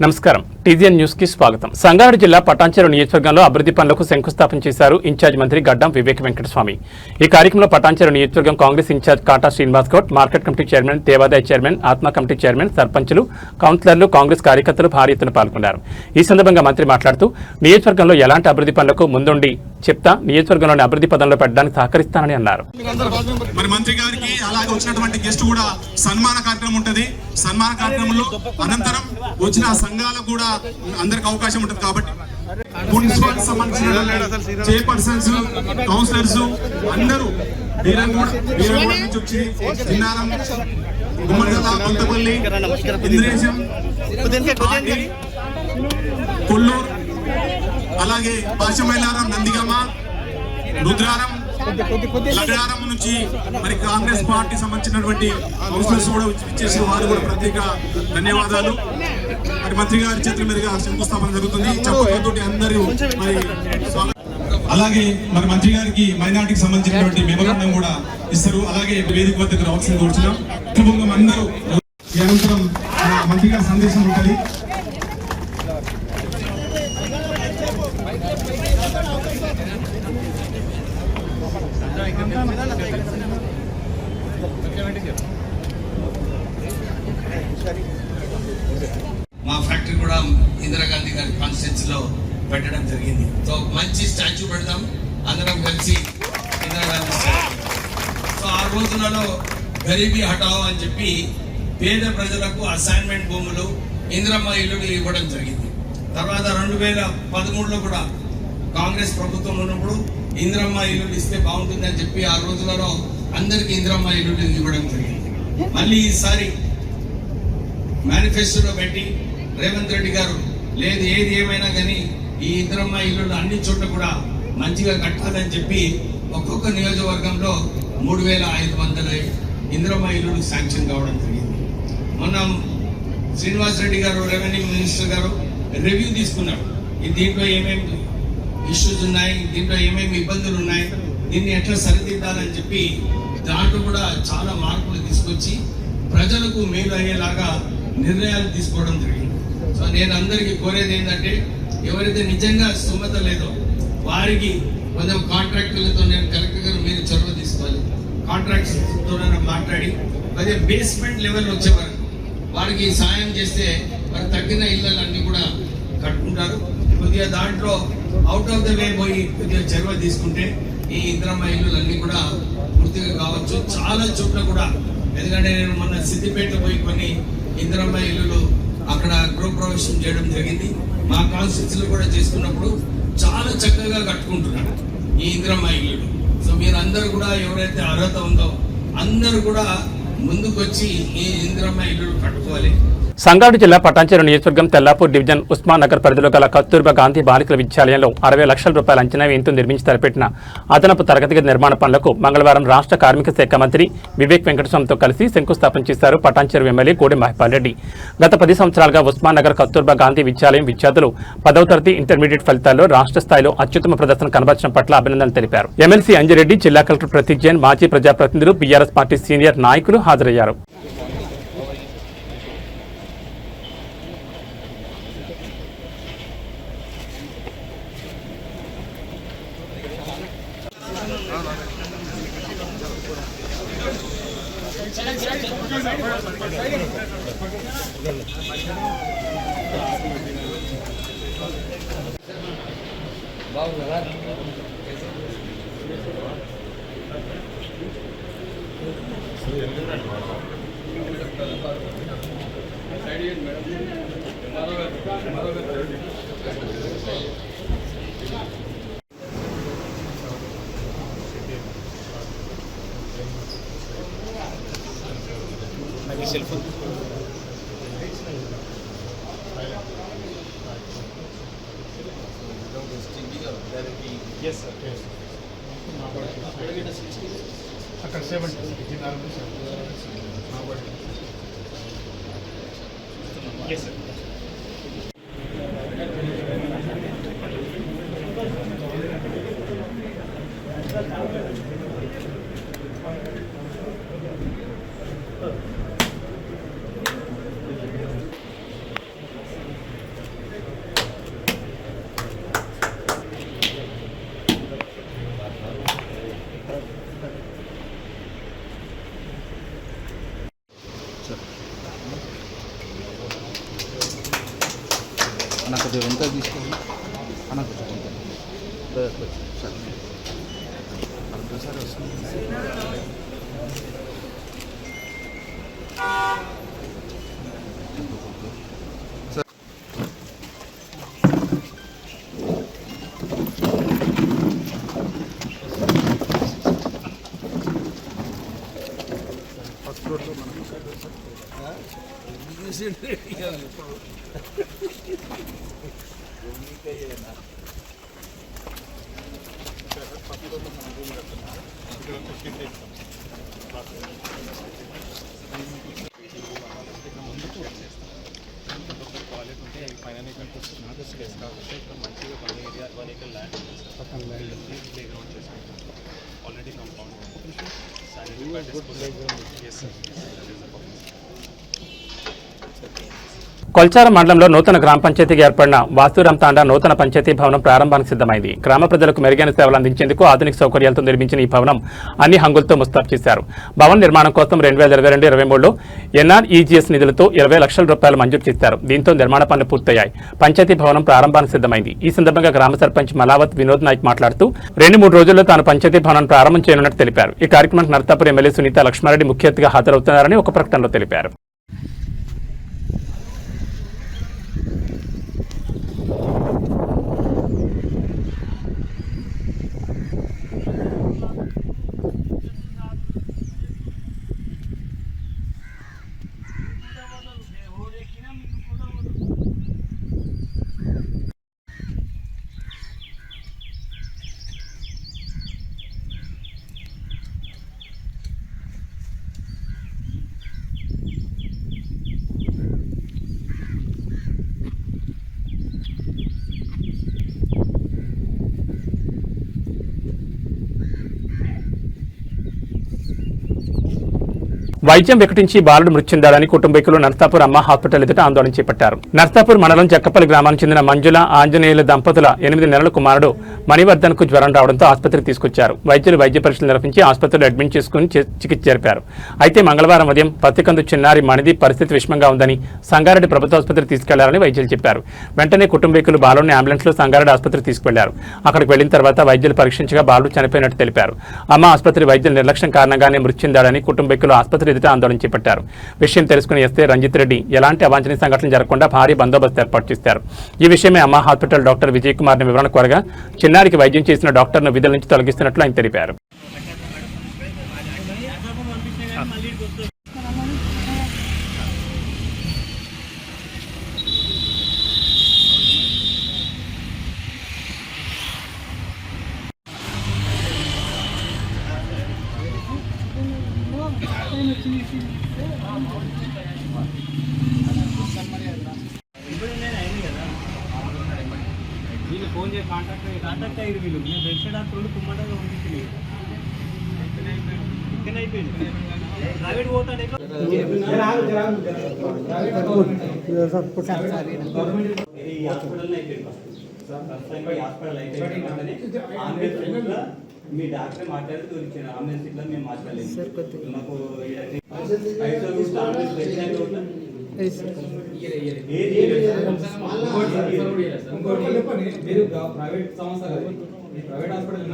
నమస్కారం TGN news కి స్వాగతం. సంగారెడ్డి జిల్లా పటాన్చెరు నియోజకవర్గంలో అభివృద్ధి పనులకు శంకుస్థాపన చేశారు ఇన్ఛార్జ్ మంత్రి గడ్డం వివేక్ వెంకటస్వామి. ఈ కార్యక్రమంలో పటాన్చెరు నియోజకవర్గం Congress incharge Kata Srinivas Goud, market committee chairman, దేవాదాయ చైర్మన్, ఆత్మ కమిటీ చైర్మన్, సర్పంచులు, కౌన్సిలర్లు, కాంగ్రెస్ కార్యకర్తలు భారీ ఎత్తున పాల్గొన్నారు. ఈ సందర్భంగా మంత్రి మాట్లాడుతూ నియోజకవర్గంలో ఎలాంటి అభివృద్ధి పనులకు ముందుండి చెప్తా నియోజకవర్గంలోని అభివృద్ధి పదంలో పెట్టడానికి సహకరిస్తానని అన్నారు. మంత్రి గారికి అలాగే వచ్చినటువంటి గెస్ట్ కూడా సన్మాన కార్యక్రమం ఉంటుంది. సన్మాన కార్యక్రమంలో అనంతరం వచ్చిన సంఘాలకు కూడా అందరికి అవకాశం ఉంటుంది. కాబట్టి మున్సిపల్ సంబంధించిన చైర్పర్సన్స్, కౌన్సిలర్స్ అందరూ నుంచి వచ్చి చిన్నారం, గుమ్మడిగల, కొంతపల్లి, ఇంద్రేశం, కొల్లూరు, అలాగే పాశమైలారం, నందిగమ్మ, రుద్రారం, లగడారం నుంచి మరి కాంగ్రెస్ పార్టీ సంబంధించినటువంటి కౌన్సిలర్స్ కూడా ఇచ్చేసి వారు కూడా ప్రత్యేక ధన్యవాదాలు. మరి మంత్రి గారి చేతుల మీదుగా శంకుస్థాపన జరుగుతుంది. చెప్పతో అందరూ మరి అలాగే మరి మంత్రి గారికి మైనార్టీకి సంబంధించినటువంటి మెమోరాండం కూడా ఇస్తారు. అలాగే వేదిక వద్దకు రావాల్సింది కూర్చున్నాం. అందరూ అనంతరం మంత్రి గారి సందేశం ఉంటుంది. మా ఫ్యాక్టరీ కూడా ఇందిరాగాంధీ గారి కాన్స్టిట్యూన్సీలో పెట్టడం జరిగింది. సో మంచి స్టాచ్యూ పెడదాం అందరం కలిసి ఇందిరాగాంధీ స్టాచ్యూ. సో ఆ రోజులలో గరీబీ హటావో అని చెప్పి పేద ప్రజలకు అసైన్మెంట్ భూములు, ఇందిరమ్మ ఇల్లులు ఇవ్వడం జరిగింది. తర్వాత 2013లో కూడా కాంగ్రెస్ ప్రభుత్వం ఉన్నప్పుడు ఇందిరమ్మ ఇల్లులు ఇస్తే బాగుంటుంది అని చెప్పి ఆ రోజులలో అందరికి ఇందిరమ్మ ఇల్లులు ఇవ్వడం జరిగింది. మళ్ళీ ఈసారి మేనిఫెస్టోలో పెట్టి రేవంత్ రెడ్డి గారు లేదు ఏది ఏమైనా కానీ ఈ ఇందిరమ్మ ఇల్లులు అన్ని చోట్ల కూడా మంచిగా కట్టాలని చెప్పి ఒక్కొక్క నియోజకవర్గంలో 3500 ఇందిరమ్మ ఇల్లులు శాంక్షన్ కావడం జరిగింది. మొన్న శ్రీనివాస్ రెడ్డి గారు రెవెన్యూ మినిస్టర్ గారు రివ్యూ తీసుకున్నారు. దీంట్లో ఏమేమి ఇష్యూస్ ఉన్నాయి, దీంట్లో ఏమేమి ఇబ్బందులు ఉన్నాయి, దీన్ని ఎట్లా సరిదిద్దాలని చెప్పి దాంట్లో కూడా చాలా మార్పులు తీసుకొచ్చి ప్రజలకు మేలు అయ్యేలాగా నిర్ణయాలు తీసుకోవడం జరిగింది. సో నేను అందరికీ కోరేది ఏంటంటే ఎవరైతే నిజంగా స్థోమత లేదో వారికి కొంచెం కాంట్రాక్టులతో నేను కలెక్టర్ గారు మీరు చొరవ తీసుకోవాలి. కాంట్రాక్ట్స్తో మాట్లాడి అదే బేస్మెంట్ లెవెల్ వచ్చే వరకు వారికి సాయం చేస్తే వారు తగ్గిన ఇళ్ళన్నీ కూడా కట్టుకుంటారు. కొద్దిగా దాంట్లో అవుట్ ఆఫ్ ద వే పోయి కొద్దిగా చొరవ తీసుకుంటే ఈ ఇందిరమ్మ ఇల్లులన్నీ కూడా పూర్తిగా కావచ్చు. చాలా చోట్ల కూడా ఎందుకంటే నేను మొన్న సిద్దిపేటలో పోయి కొన్ని ఇందిరమ్మ ఇల్లులు అక్కడ గృహప్రవేశం చేయడం జరిగింది. మా కాన్స్టిట్యూన్సీలో కూడా చేసుకున్నప్పుడు చాలా చక్కగా కట్టుకుంటున్నారు ఈ ఇందిరమ్మ ఇల్లులు. సో మీరు అందరూ కూడా ఎవరైతే అర్హత ఉందో అందరూ కూడా ముందుకు వచ్చి ఈ ఇందిరమ్మ ఇల్లులు కట్టుకోవాలి. సంగారెడ్డి జిల్లా పటాన్చెరు నియోజకవర్గం తెల్లాపూర్ డివిజన్ ఉస్మాన్ నగర్ పరిధిలో గల కస్తూర్బా గాంధీ బాలికల విద్యాలయంలో 60 లక్షల రూపాయల అంచనా వ్యయంతో నిర్మించి తలపెట్టిన అదనపు తరగతి గది నిర్మాణ పనులకు మంగళవారం రాష్ట్ర కార్మిక శాఖ మంత్రి వివేక్ వెంకటస్వామితో కలిసి శంకుస్థాపన చేశారు పటాన్చెరు ఎమ్మెల్యే కోడి మహిపాల్ రెడ్డి. గత 10 సంవత్సరాలుగా ఉస్మాన్ నగర్ కస్తూర్బా గాంధీ విద్యాలయం విద్యార్థులు 10వ తరగతి ఇంటర్మీడియట్ ఫలితాల్లో రాష్ట్ర స్థాయిలో అత్యుత్తమ ప్రదర్శన కనబరచడం పట్ల అభినందనలు తెలిపారు. ఎమ్మెల్సీ అంజిరెడ్డి, జిల్లా కలెక్టర్ ప్రతీక్ జైన్, మాజీ ప్రజాప్రతినిధులు, బీఆర్ఎస్ పార్టీ సీనియర్ నాయకులు హాజరయ్యారు. Yes, sir. Yes. అక్కడ 70 Yes, sir. నాకు కొద్దిగా వెనక తీసుకోండి అన్న కొంచెం సరే వస్తుంది. ఫస్ట్ ఫ్లోర్లో మనం ఆల్రెడీ కాంపౌండ్ కొల్చారం మండలంలో నూతన గ్రామ పంచాయతీకి ఏర్పడిన వాస్తురాం తాండా నూతన పంచాయతీ భవనం ప్రారంభానికి సిద్ధమైంది. గ్రామ ప్రజలకు మెరుగైన సేవలు అందించేందుకు ఆధునిక సౌకర్యాలతో నిర్మించిన ఈ భవనం అన్ని హంగులతో ముస్తాబు చేశారు. భవన నిర్మాణం కోసం 2022-23లో NREGS నిధులతో 20 లక్షల రూపాయలు మంజూరు చేశారు. దీంతో నిర్మాణ పనులు పూర్తయ్యాయి. పంచాయతీ భవనం ప్రారంభానికి సిద్ధమైంది. ఈ సందర్భంగా గ్రామ సర్పంచ్ మలావత్ వినోద్ నాయక్ మాట్లాడుతూ 2-3 రోజుల్లో తాను పంచాయతీ భవనం ప్రారంభం చేయనున్నట్టు తెలిపారు. ఈ కార్యక్రమానికి నర్సాపూర్ ఎమ్మెల్యే సునీత లక్ష్మారెడ్డి ముఖ్య అతిథిగా హాజరవుతున్నారని ఒక ప్రకటనలో తెలిపారు. వైద్యం వికటించి బాలుడు మృతి చెందాడని కుటుంబీకులు నర్సాపూర్ అమ్మ హాస్పిటల్ ఎదుట ఆందోళన చేపట్టారు. నర్సాపూర్ మండలం జక్కపల్లి గ్రామానికి చెందిన మంజుల ఆంజనేయుల దంపతుల 8 నెలల కుమారుడు మణివర్ధన్ కు జ్వరం రావడంతో ఆసుపత్రికి తీసుకొచ్చారు. వైద్యులు వైద్య పరీక్షలు నిర్వహించి ఆసుపత్రిలో అడ్మిట్ చేసుకుని చికిత్స జరిపారు. అయితే మంగళవారం ఉదయం పత్తికందు చిన్నారి మణిదీప్ పరిస్థితి విషమంగా ఉందని సంగారెడ్డి ప్రభుత్వ ఆసుపత్రికి తీసుకెళ్లారని వైద్యులు చెప్పారు. వెంటనే కుటుంబీకులు బాలుడిని అంబులెన్స్ లో సంగారెడ్డి ఆసుపత్రికి తీసుకెళ్లారు. అక్కడికి వెళ్లిన తర్వాత వైద్యులు పరీక్షించగా బాలుడు చనిపోయినట్టు తెలిపారు. అమ్మ ఆసుపత్రి వైద్యుల నిర్లక్ష్యం కారణంగానే మృతి చెందాడని కుటుంబీకులు ఆసుపత్రి ఎదుట ఆందోళన చేపట్టారు. విషయం తెలుసుకుని ఎస్ఐ రంజిత్ రెడ్డి ఎలాంటి అవాంఛనీయ సంఘటనలు జరగకుండా భారీ బందోబస్తు ఏర్పాటు చేశారు. ఈ విషయమే అమ్మ హాస్పిటల్ డాక్టర్ విజయ్ కుమార్ ని వివరణ కోరగా చిన్నారికి వైద్యం చేసిన డాక్టర్ను విధుల నుంచి తొలగిస్తున్నట్లు ఆయన తెలిపారు. ఫోన్ చేసి కాంటాక్ట్ అయ్యారు వీళ్ళు. నేను తెలిసిన డాక్టర్లు కుమ్మటంగా పంపించింది. ఇక్కడ అయిపోయింది ప్రైవేట్ పోతాడు హాస్పిటల్ అయిపోయింది. మీ డాక్టర్ మాట్లాడితే తోలిచ్చాను. అంబులెన్స్ ఇట్లా మేము మాట్లాడలేదు. మాకు మీరు ప్రైవేట్ సంస్థ ప్రైవేట్ హాస్పిటల్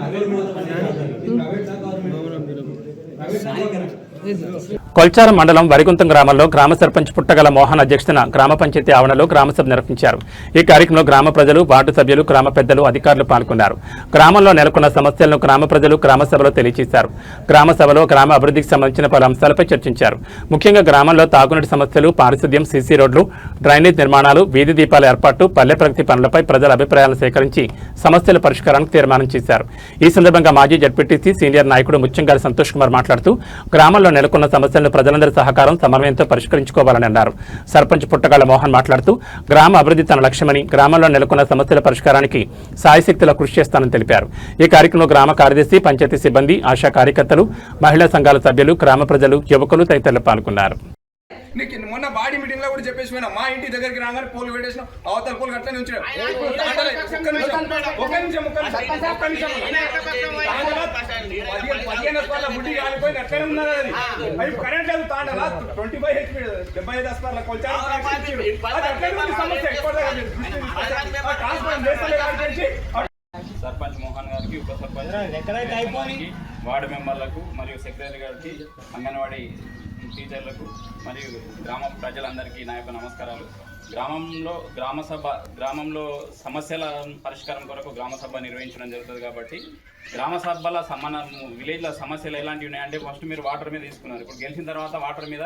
కొల్చారం మండలం వరిగుంతం గ్రామంలో గ్రామ సర్పంచ్ పుట్టగల మోహన్ అధ్యక్షతన గ్రామ పంచాయతీ ఆవరణలో గ్రామసభ నిర్వహించారు. ఈ కార్యక్రమంలో గ్రామ ప్రజలు, వార్డు సభ్యులు, గ్రామ పెద్దలు, అధికారులు పాల్గొన్నారు. గ్రామంలో నెలకొన్న సమస్యలను గ్రామ ప్రజలు గ్రామ సభలో తెలియజేశారు. గ్రామ సభలో గ్రామ అభివృద్ధికి సంబంధించిన పలు అంశాలపై చర్చించారు. ముఖ్యంగా గ్రామంలో తాగునీటి సమస్యలు, పారిశుద్ధ్యం, సీసీ రోడ్లు, డ్రైనేజ్ నిర్మాణాలు, వీధి దీపాల ఏర్పాటు, పల్లె ప్రగతి పనులపై ప్రజల అభిప్రాయాలను సేకరించి సమస్యల పరిష్కారానికి తీర్మానం చేశారు. ఈ సందర్భంగా మాజీ జడ్పీటీసీ సీనియర్ నాయకుడు ముత్యంగారి సంతోష్ కుమార్ మాట్లాడుతూ గ్రామంలో నెలకొన్న సమస్యలను ప్రజలందరి సహకారం, సమన్వయంతో పరిష్కరించుకోవాలని అన్నారు. సర్పంచ్ పుట్టగాళ్ల మోహన్ మాట్లాడుతూ గ్రామ అభివృద్ధి తన లక్ష్యమని, గ్రామంలో నెలకొన్న సమస్యల పరిష్కారానికి సాయశక్తిలో కృషి చేస్తానని తెలిపారు. ఈ కార్యక్రమంలో గ్రామ కార్యదర్శి, పంచాయతీ సిబ్బంది, ఆశా కార్యకర్తలు, మహిళా సంఘాల సభ్యులు, గ్రామ ప్రజలు, యువకులు తదితరులు పాల్గొన్నారు. నీకు మొన్న బాడీ మీటింగ్ లో కూడా చెప్పేసిపోయినా మా ఇంటి దగ్గరికి రాగానే పోలు పెట్టేసిన అవతల పోలు అట్లనే ఉంచిన 15 బుడ్డి కాలిపోయింది అట్లనే ఉన్నది. అది కరెంట్ లేదు తాండలా 25 HP 75 హాస్పిటల్ కొల్చారు సమస్య ఎక్కువ వార్డు మెంబర్లకు మరియు సెక్రటరీ గారికి, అంగన్వాడీ టీచర్లకు మరియు గ్రామ ప్రజలందరికీ నా యొక్క నమస్కారాలు. గ్రామంలో సమస్యల పరిష్కారం కొరకు గ్రామ సభ నిర్వహించడం జరుగుతుంది. కాబట్టి గ్రామ సభల విలేజ్ల సమస్యలు ఎలాంటివి ఉన్నాయంటే, ఫస్ట్ మీరు వాటర్ మీద తీసుకున్నారు. ఇప్పుడు గెలిచిన తర్వాత వాటర్ మీద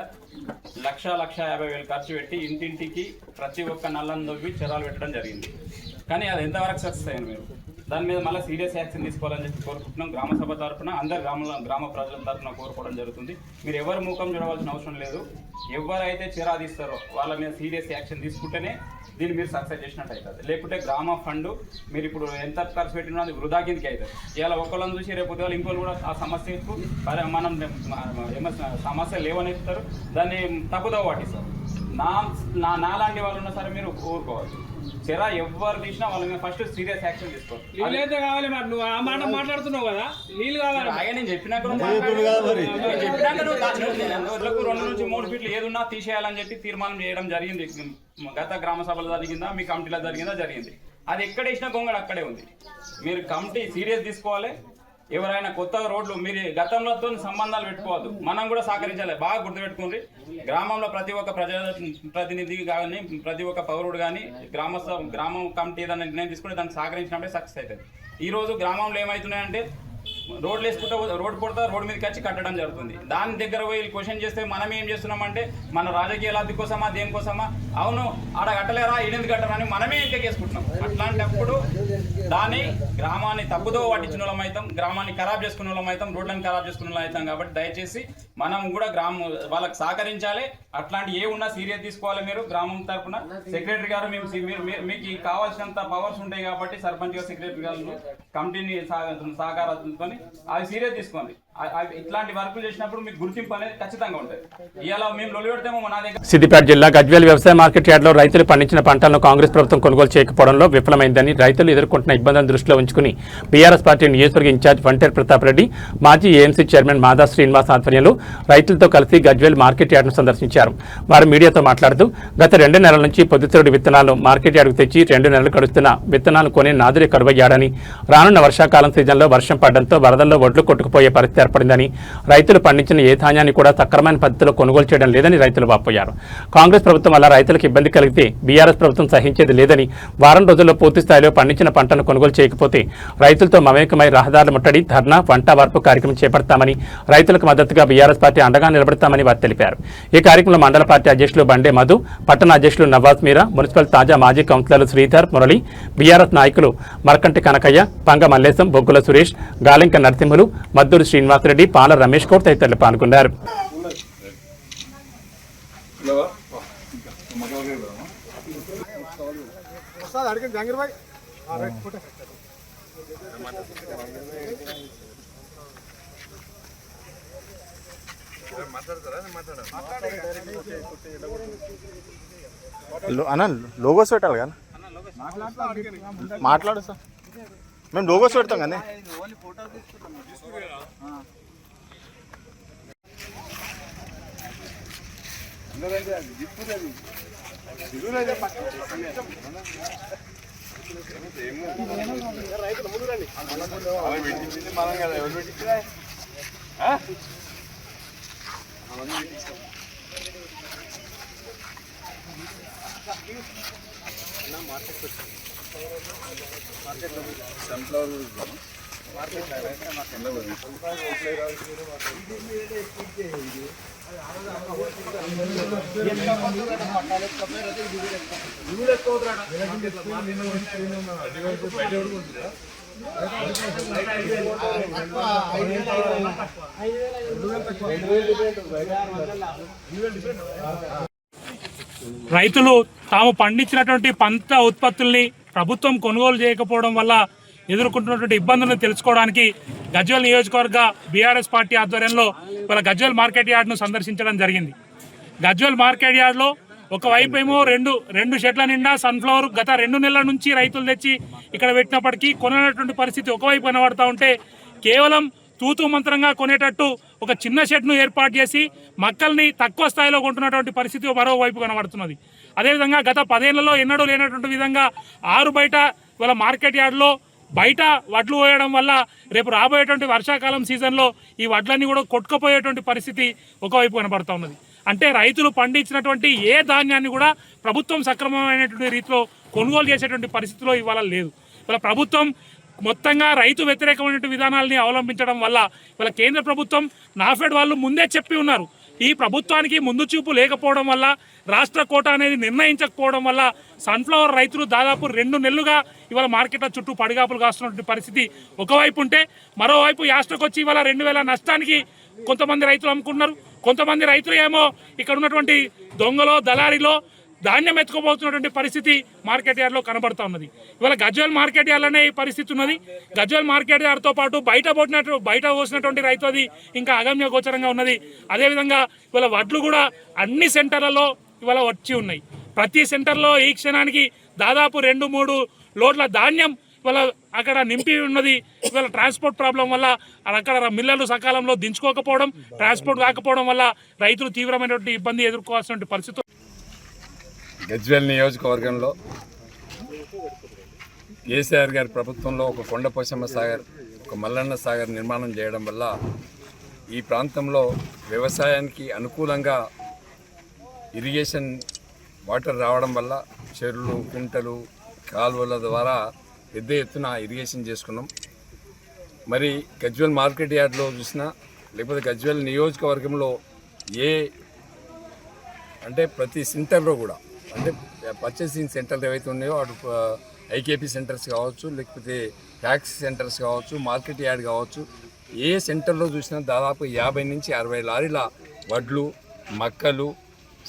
1,50,000 ఖర్చు పెట్టి ఇంటింటికి ప్రతి ఒక్క నల్లని దొబ్బి చెరాలు పెట్టడం జరిగింది. కానీ అది ఎంతవరకు సక్సెస్ అయ్యింది? మీరు దాని మీద మళ్ళీ సీరియస్ యాక్షన్ తీసుకోవాలని చెప్పి కోరుకుంటున్నాం. గ్రామ సభ తరఫున అందరు గ్రామ ప్రజల తరఫున కోరుకోవడం జరుగుతుంది. మీరు ఎవరు ముఖం చూడవలసిన అవసరం లేదు. ఎవరైతే చిరా తీస్తారో వాళ్ళ మీద సీరియస్ యాక్షన్ తీసుకుంటేనే దీన్ని మీరు సక్సెస్ చేసినట్టు అవుతుంది. లేకుంటే గ్రామ ఫండ్ మీరు ఇప్పుడు ఎంత ఖర్చు పెట్టినా అది వృధా కిందకి అవుతుంది. ఇలా ఒకళ్ళని చూసి రేపు ఉదయాలు ఇంకోళ్ళు కూడా ఆ సమస్యకు మనం సమస్య లేవనెత్తారు, దాన్ని తప్పుదోవ పట్టిస్తారు. నాలాంటి వాళ్ళు ఉన్నా సరే మీరు ఊరుకోవాలి. చెరా ఎవరు తీసినా వాళ్ళ మీద ఫస్ట్ సీరియస్ యాక్షన్ తీసుకోవాలి. మాట్లాడుతున్నావు కదా, నీళ్ళు కావాలి. నేను చెప్పినాక 2 నుంచి 3 ఫీట్లు ఏదున్నా తీసేయాలని చెప్పి తీర్మానం చేయడం జరిగింది. గత గ్రామ సభలో జరిగిందా, మీ కమిటీలో జరిగింది. అది ఎక్కడ వేసినా గొంగడు అక్కడే ఉంది. మీరు కమిటీ సీరియస్ తీసుకోవాలి. ఎవరైనా కొత్త రోడ్లు మీరు గతంలో సంబంధాలు పెట్టుకోవద్దు. మనం కూడా సహకరించాలి. బాగా గుర్తుపెట్టుకోండి, గ్రామంలో ప్రతి ఒక్క ప్రజాప్రతినిధి కానీ ప్రతి ఒక్క పౌరుడు కానీ గ్రామం కమిటీ ఏదైనా నిర్ణయం తీసుకుంటే దానికి సహకరించినప్పుడే సక్సెస్ అవుతుంది. ఈరోజు గ్రామంలో ఏమవుతున్నాయంటే, రోడ్లు వేసుకుంటే రోడ్డు కొడతా రోడ్డు మీదకి వచ్చి కట్టడం జరుగుతుంది. దాని దగ్గర పోయి క్వశ్చన్ చేస్తే మనం ఏం చేస్తున్నామంటే, మన రాజకీయ లబ్ధి కోసమా దేనికోసమా, అవును ఆడ కట్టలేరా ఈడెందుకు కట్టరా అని మనమే ఇంటికేసుకుంటున్నాం. అట్లాంటప్పుడు దాన్ని గ్రామాన్ని తప్పుదో పట్టించిన వాళ్ళం అవుతాం, గ్రామాన్ని ఖరాబ్ చేసుకునే వాళ్ళం అవుతాం, రోడ్లను ఖరాబ్ చేసుకునే వాళ్ళం అవుతాం. కాబట్టి దయచేసి మనం కూడా వాళ్ళకి సహకరించాలి. అట్లాంటి ఏ ఉన్నా సీరియస్ తీసుకోవాలి. మీరు గ్రామం తరఫున సెక్రటరీ గారు మీకు కావాల్సినంత పవర్స్ ఉంటాయి కాబట్టి సర్పంచ్ గారు సెక్రటరీ గారు కమిటీని సహకారంతో అవి సీరియస్ తీసుకోండి. ఇట్లాంటి వర్కులు చేసినప్పుడు మీకు గుర్తింపు అనేది ఖచ్చితంగా ఉంటుంది. ఇలా మేము లొలి పెడతామో నా దగ్గర. సిద్దిపేట జిల్లా గజ్వేల్ వ్యవసాయ మార్కెట్ యార్డ్లో రైతులు పండించిన పంటలను కాంగ్రెస్ ప్రభుత్వం కొనుగోలు చేయకపోవడంలో విఫలమైందని, రైతులు ఎదుర్కొంటున్న ఇబ్బందులను దృష్టిలో ఉంచుకుని బీఆర్ఎస్ పార్టీ నియోజకవర్గ ఇన్ఛార్జ్ వంటేరు ప్రతాప్ రెడ్డి, మాజీ ఏఎంసీ చైర్మన్ మాదా శ్రీనివాస్ ఆధ్వర్యంలో రైతులతో కలిసి గజ్వేల్ మార్కెట్ యార్డ్ను సందర్శించారు. వారు మీడియాతో మాట్లాడుతూ, గత 2 నెలల నుంచి పొద్దుతిరుగుడు విత్తనాలు మార్కెట్ యార్డుకు తెచ్చి 2 నెలలు గడుస్తున్న విత్తనాలు కొనే నాదురే కరువయ్యాడని, రానున్న వర్షాకాలం సీజన్లో వర్షం పడడంతో వరదల్లో ఒడ్లు కొట్టుకుపోయే పరిస్థితి ఏర్పడిందని, రైతులు పండించిన ఏ ధాన్యాన్ని కూడా సక్రమైన పద్ధతిలో కొనుగోలు చేయడం లేదని రైతులు వాపోయారు. కాంగ్రెస్ ప్రభుత్వం వల్ల రైతులకు ఇబ్బంది కలిగితే బీఆర్ఎస్ ప్రభుత్వం సహించేది లేదని, వారం రోజుల్లో పూర్తి స్థాయిలో పండించిన పంటను కొనుగోలు చేయకపోతే రైతులతో మమేకమై రహదారుల ముట్టడి, ధర్నా, వంట వార్పు కార్యక్రమం చేపడతామని, రైతులకు మద్దతుగా బీఆర్ఎస్ పార్టీ అండగా నిలబడతామని వారు తెలిపారు. ఈ కార్యక్రమంలో మండల పార్టీ అధ్యక్షులు బండే మధు, పట్టణ అధ్యక్షులు నవాజ్ మీరా, మున్సిపల్ తాజా మాజీ కౌన్సిలర్లు శ్రీధర్, మురళి, బీఆర్ఎస్ నాయకులు మర్కంటి కనకయ్య, పంగ మల్లేశం, బొగ్గుల సురేష్, గాలింక నరసింహులు, మద్దూరు శ్రీనివాసరెడ్డి, పాల రమేష్ గౌడ్ తదితరులు పాల్గొన్నారు. అన్న లోగోస్ పెట్టాలి కదా, మాట్లాడు సార్. మేము లోగోస్ పెడతాం కానీ రైతులు తాము పండించినటువంటి పంట ఉత్పత్తుల్ని ప్రభుత్వం కొనుగోలు చేయకపోవడం వల్ల ఎదుర్కొంటున్నటువంటి ఇబ్బందులను తెలుసుకోవడానికి గజ్వేల్ నియోజకవర్గ బీఆర్ఎస్ పార్టీ ఆధ్వర్యంలో ఇవాళ గజ్వేల్ మార్కెట్ యార్డ్ను సందర్శించడం జరిగింది. గజ్వేల్ మార్కెట్ యార్డ్లో ఒకవైపు ఏమో రెండు షెడ్ల నిండా సన్ఫ్లవర్ గత 2 నెలల నుంచి రైతులు తెచ్చి ఇక్కడ పెట్టినప్పటికీ కొననటువంటి పరిస్థితి ఒకవైపు కనబడతా ఉంటే, కేవలం తూతూ మంత్రంగా కొనేటట్టు ఒక చిన్న షెడ్ను ఏర్పాటు చేసి మక్కల్ని తక్కువ స్థాయిలో కొంటున్నటువంటి పరిస్థితి మరోవైపు కనబడుతున్నది. అదేవిధంగా గత 10 ఏళ్లలో ఎన్నడూ లేనటువంటి విధంగా ఆరు బయట ఇవాళ మార్కెట్ యార్డ్లో బయట వడ్లు పోయడం వల్ల రేపు రాబోయేటువంటి వర్షాకాలం సీజన్లో ఈ వడ్లన్నీ కూడా కొట్టుకుపోయేటువంటి పరిస్థితి ఒకవైపు కనబడుతూ ఉన్నది. అంటే రైతులు పండించినటువంటి ఏ ధాన్యాన్ని కూడా ప్రభుత్వం సక్రమమైనటువంటి రీతిలో కొనుగోలు చేసేటువంటి పరిస్థితిలో ఇవాళ లేదు. ఇవాళ ప్రభుత్వం మొత్తంగా రైతు వ్యతిరేకమైనటువంటి విధానాలని అవలంబించడం వల్ల ఇవాళ కేంద్ర ప్రభుత్వం నాఫెడ్ వాళ్ళు ముందే చెప్పి ఉన్నారు. ఈ ప్రభుత్వానికి ముందు చూపు లేకపోవడం వల్ల, రాష్ట్ర కోటా అనేది నిర్ణయించకపోవడం వల్ల సన్ఫ్లవర్ రైతులు దాదాపు 2 నెలలుగా ఇవాళ మార్కెట్ల చుట్టూ పడిగాపులు కాస్తున్నటువంటి పరిస్థితి ఒకవైపు ఉంటే, మరోవైపు యాస్ట్రకు వచ్చి ఇవాళ 2000 నష్టానికి కొంతమంది రైతులు అమ్ముకున్నారు. కొంతమంది రైతులు ఏమో ఇక్కడ ఉన్నటువంటి దొంగలో దళారిలో ధాన్యం ఎత్తుకోబోతున్నటువంటి పరిస్థితి మార్కెట్ యార్డ్లో కనబడుతూ ఉన్నది. ఇవాళ గజ్వేల్ మార్కెట్ యార్డ్లోనే ఈ పరిస్థితి ఉన్నది. గజ్వేల్ మార్కెట్ యార్డ్తో పాటు బయట పోసినటువంటి రైతు అది ఇంకా అగమ్య గోచరంగా ఉన్నది. అదేవిధంగా ఇవాళ వడ్లు కూడా అన్ని సెంటర్లలో ఇవాళ వచ్చి ఉన్నాయి. ప్రతి సెంటర్లో ఈ క్షణానికి దాదాపు 2-3 లోడ్ల ధాన్యం ఇవాళ అక్కడ నింపి ఉన్నది. ఇవాళ ట్రాన్స్పోర్ట్ ప్రాబ్లం వల్ల అక్కడ మిల్లర్లు సకాలంలో దించుకోకపోవడం, ట్రాన్స్పోర్ట్ కాకపోవడం వల్ల రైతులు తీవ్రమైనటువంటి ఇబ్బంది ఎదుర్కోవాల్సిన పరిస్థితి. గజ్వేల్ నియోజకవర్గంలో కేసీఆర్ గారి ప్రభుత్వంలో ఒక కొండపోశమ్మ సాగర్, ఒక మల్లన్న సాగర్ నిర్మాణం చేయడం వల్ల ఈ ప్రాంతంలో వ్యవసాయానికి అనుకూలంగా ఇరిగేషన్ వాటర్ రావడం వల్ల చెరువులు, కుంటలు, కాలువల ద్వారా పెద్ద ఎత్తున ఇరిగేషన్ చేసుకున్నాం. మరి గజ్వేల్ మార్కెట్ యార్డ్లో చూసినా, లేకపోతే గజ్వేల్ నియోజకవర్గంలో అంటే ప్రతి సెంటర్లో కూడా, అంటే పర్చేసింగ్ సెంటర్లు ఏవైతే ఉన్నాయో అటు ఐకేపీ సెంటర్స్ కావచ్చు, లేకపోతే ట్యాక్స్ సెంటర్స్ కావచ్చు, మార్కెట్ యార్డ్ కావచ్చు, ఏ సెంటర్లో చూసినా దాదాపు 50 నుంచి 60 లారీల వడ్లు, మక్కలు,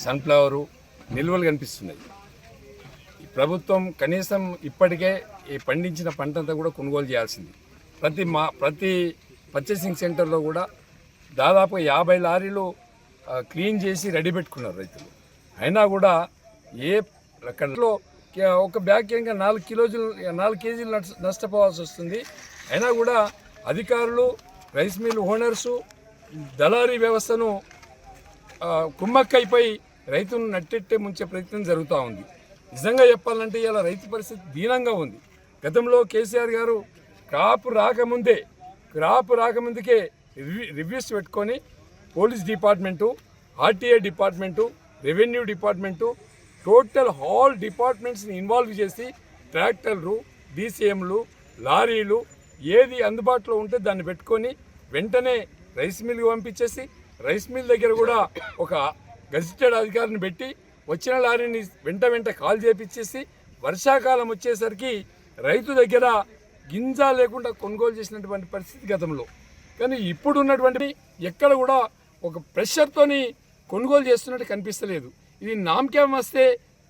సన్ఫ్లవరు నిల్వలు కనిపిస్తున్నాయి. ఈ ప్రభుత్వం కనీసం ఇప్పటికే ఈ పండించిన పంటంతా కూడా కొనుగోలు చేయాల్సింది. ప్రతి పర్చేసింగ్ సెంటర్లో కూడా దాదాపు 50 లారీలు క్లీన్ చేసి రెడీ పెట్టుకున్నారు రైతులు. అయినా కూడా అక్కడలో ఒక బ్యాగ్ ఇంకా 4 కేజీలు నష్టపోవాల్సి వస్తుంది. అయినా కూడా అధికారులు, రైస్ మిల్ ఓనర్సు, దళారీ వ్యవస్థను కుమ్మక్కైపోయి రైతును నట్టెట్టే ముంచే ప్రయత్నం జరుగుతూ ఉంది. నిజంగా చెప్పాలంటే ఇలా రైతు పరిస్థితి దీనంగా ఉంది. గతంలో కేసీఆర్ గారు క్రాప్ రాకముందుకే రివ్యూస్ పెట్టుకొని police department, RTA department, revenue department, total all డిపార్ట్మెంట్స్ని ఇన్వాల్వ్ చేసి ట్రాక్టర్లు, డీసీఎంలు, లారీలు ఏది అందుబాటులో ఉంటే దాన్ని పెట్టుకొని వెంటనే రైస్ మిల్కి పంపించేసి, రైస్ మిల్ దగ్గర కూడా ఒక గజిటెడ్ అధికారిని పెట్టి వచ్చిన లారీని వెంట కాల్ చేపించేసి వర్షాకాలం వచ్చేసరికి రైతు దగ్గర గింజ లేకుండా కొనుగోలు చేసినటువంటి పరిస్థితి గతంలో. కానీ ఇప్పుడు ఉన్నటువంటి ఎక్కడ కూడా ఒక ప్రెషర్తోని కొనుగోలు చేస్తున్నట్టు కనిపిస్తలేదు. ఇది నామకేం వస్తే